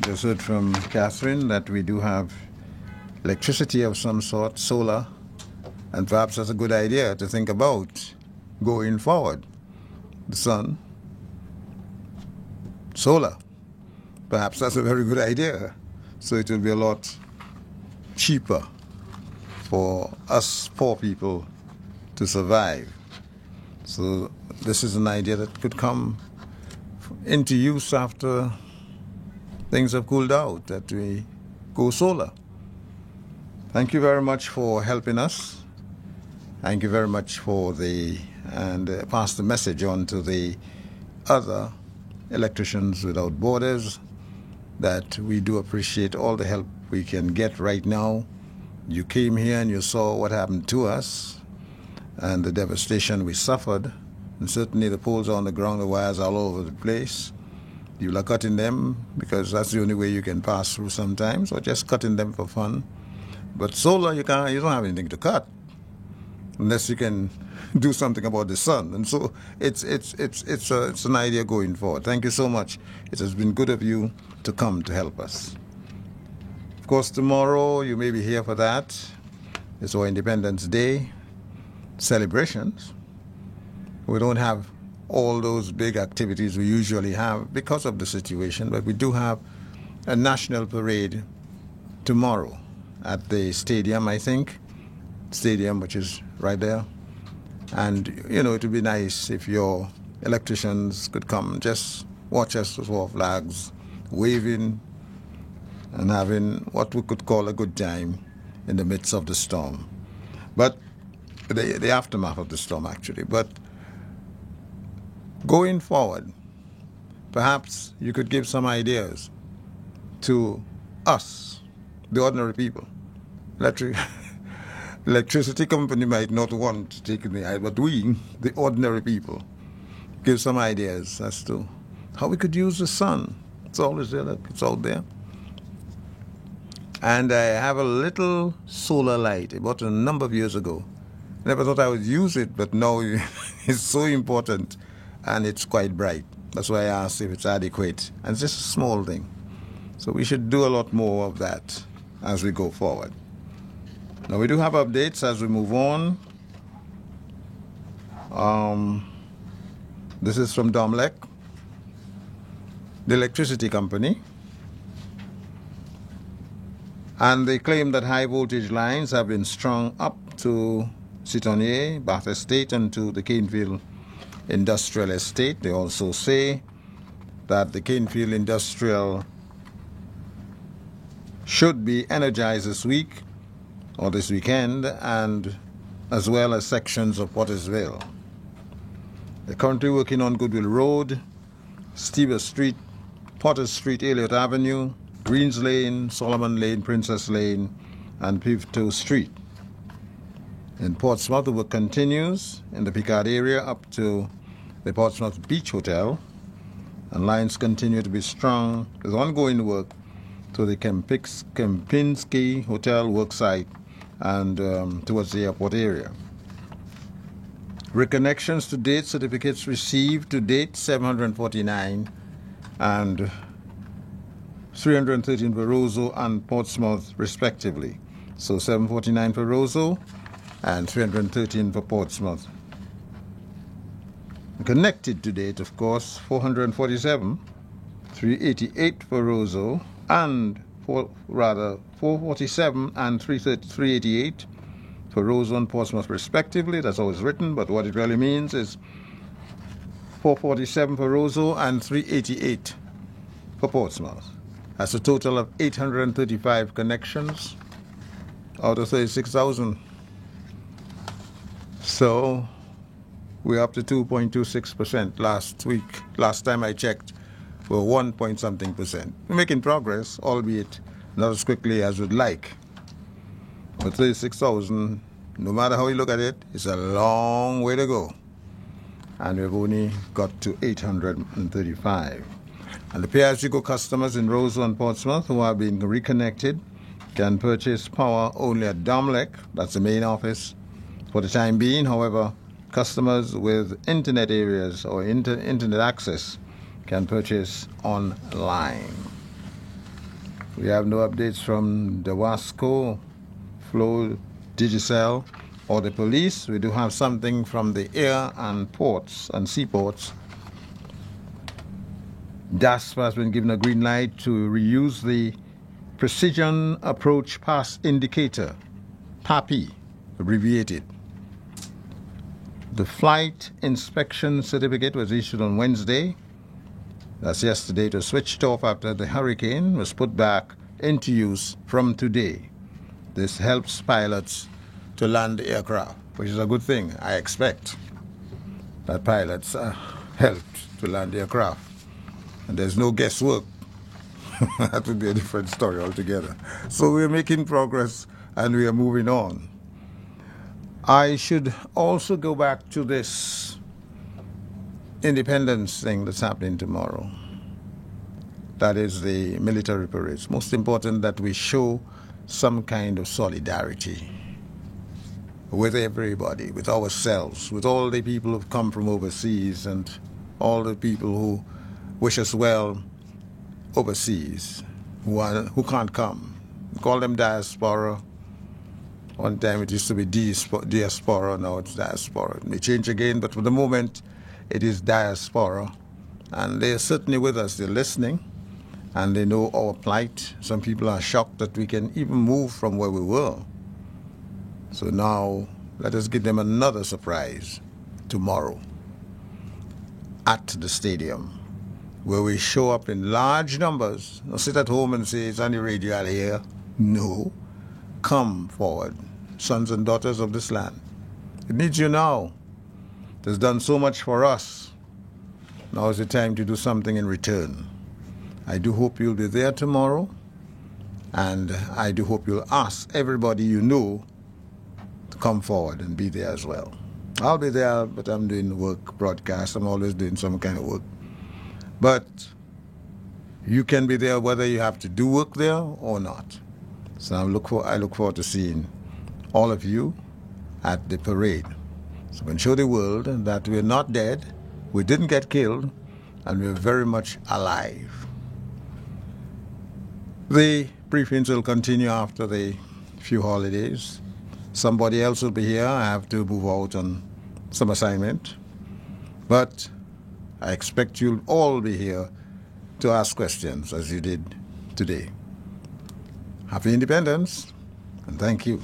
just heard from Catherine that we do have electricity of some sort, solar, and perhaps that's a good idea to think about going forward. The sun, solar, perhaps that's a very good idea. So it will be a lot cheaper for us poor people to survive. So this is an idea that could come into use after things have cooled out, that we go solar. Thank you very much for helping us. Thank you very much for pass the message on to the other Electricians Without Borders that we do appreciate all the help we can get right now. You came here and you saw what happened to us and the devastation we suffered. And certainly the poles are on the ground, the wires all over the place. You are cutting them because that's the only way you can pass through sometimes, or just cutting them for fun. But solar, you don't have anything to cut unless you can do something about the sun. And so it's an idea going forward. Thank you so much. It has been good of you to come to help us. Of course, tomorrow you may be here for that. It's our Independence Day celebrations. We don't have all those big activities we usually have because of the situation, but we do have a national parade tomorrow at the stadium, I think. Stadium, which is right there. And, it would be nice if your electricians could come, just watch us with our flags, waving and having what we could call a good time in the midst of the storm. But the aftermath of the storm, actually. But going forward, perhaps you could give some ideas to us, the ordinary people. Electricity company might not want to take it, but we, the ordinary people, give some ideas as to how we could use the sun. It's always there, look, it's out there. And I have a little solar light I bought a number of years ago. Never thought I would use it, but now it's so important and it's quite bright. That's why I asked if it's adequate. And it's just a small thing. So we should do a lot more of that as we go forward. Now we do have updates as we move on. This is from Dominica, the electricity company. And they claim that high voltage lines have been strung up to Citonier, Bath Estate, and to the Canefield Industrial Estate. They also say that the Canefield Industrial should be energized this week or this weekend, and as well as sections of Pottersville. They're currently working on Goodwill Road, Stever Street, Potter Street, Elliott Avenue, Greens Lane, Solomon Lane, Princess Lane, and Pivot Street. In Portsmouth, the work continues in the Picard area up to the Portsmouth Beach Hotel, and lines continue to be strung with ongoing work to the Kempinski Hotel worksite and towards the airport area. Reconnections to date, certificates received to date, 749 and 313 for Roseau and Portsmouth respectively. So 749 for Roseau and 313 for Portsmouth. Connected to date, of course, 447, 388 for Roseau, and 447 and 388 for Roseau and Portsmouth respectively. That's how it's written, but what it really means is 447 for Roseau and 388 for Portsmouth. That's a total of 835 connections out of 36,000. So we're up to 2.26% last week. Last time I checked, we're 1 point something percent. We're making progress, albeit not as quickly as we'd like. But 36,000, no matter how you look at it, it's a long way to go. And we've only got to 835. And the pay-as-you-go customers in Roseau and Portsmouth who are being reconnected can purchase power only at Domlec, that's the main office, for the time being. However, customers with internet areas or internet access can purchase online. We have no updates from the Wasco, Flow, Digicel, or the police. We do have something from the air and ports and seaports. DASPA has been given a green light to reuse the Precision Approach Pass Indicator, PAPI, abbreviated. The flight inspection certificate was issued on Wednesday. That's yesterday. It was switched off after the hurricane was put back into use from today. This helps pilots to land the aircraft, which is a good thing. I expect that pilots are helped to land the aircraft. And there's no guesswork. That would be a different story altogether. So we're making progress and we are moving on. I should also go back to this independence thing that's happening tomorrow. That is the military parade. It's most important that we show some kind of solidarity with everybody, with ourselves, with all the people who've come from overseas and all the people who wish us well overseas, who can't come. We call them diaspora. One time it used to be diaspora, now it's diaspora. It may change again, but for the moment it is diaspora. And they're certainly with us, they're listening, and they know our plight. Some people are shocked that we can even move from where we were. So now let us give them another surprise tomorrow at the stadium, where we show up in large numbers. Don't sit at home and say, it's on the radio, I'll hear. No. Come forward, sons and daughters of this land. It needs you now. It has done so much for us. Now is the time to do something in return. I do hope you'll be there tomorrow, and I do hope you'll ask everybody you know to come forward and be there as well. I'll be there, but I'm doing work, broadcast. I'm always doing some kind of work. But you can be there whether you have to do work there or not. So I look forward to seeing all of you at the parade. So we can show the world that we're not dead, we didn't get killed, and we're very much alive. The briefings will continue after the few holidays. Somebody else will be here. I have to move out on some assignment. But I expect you'll all be here to ask questions as you did today. Happy Independence, and thank you.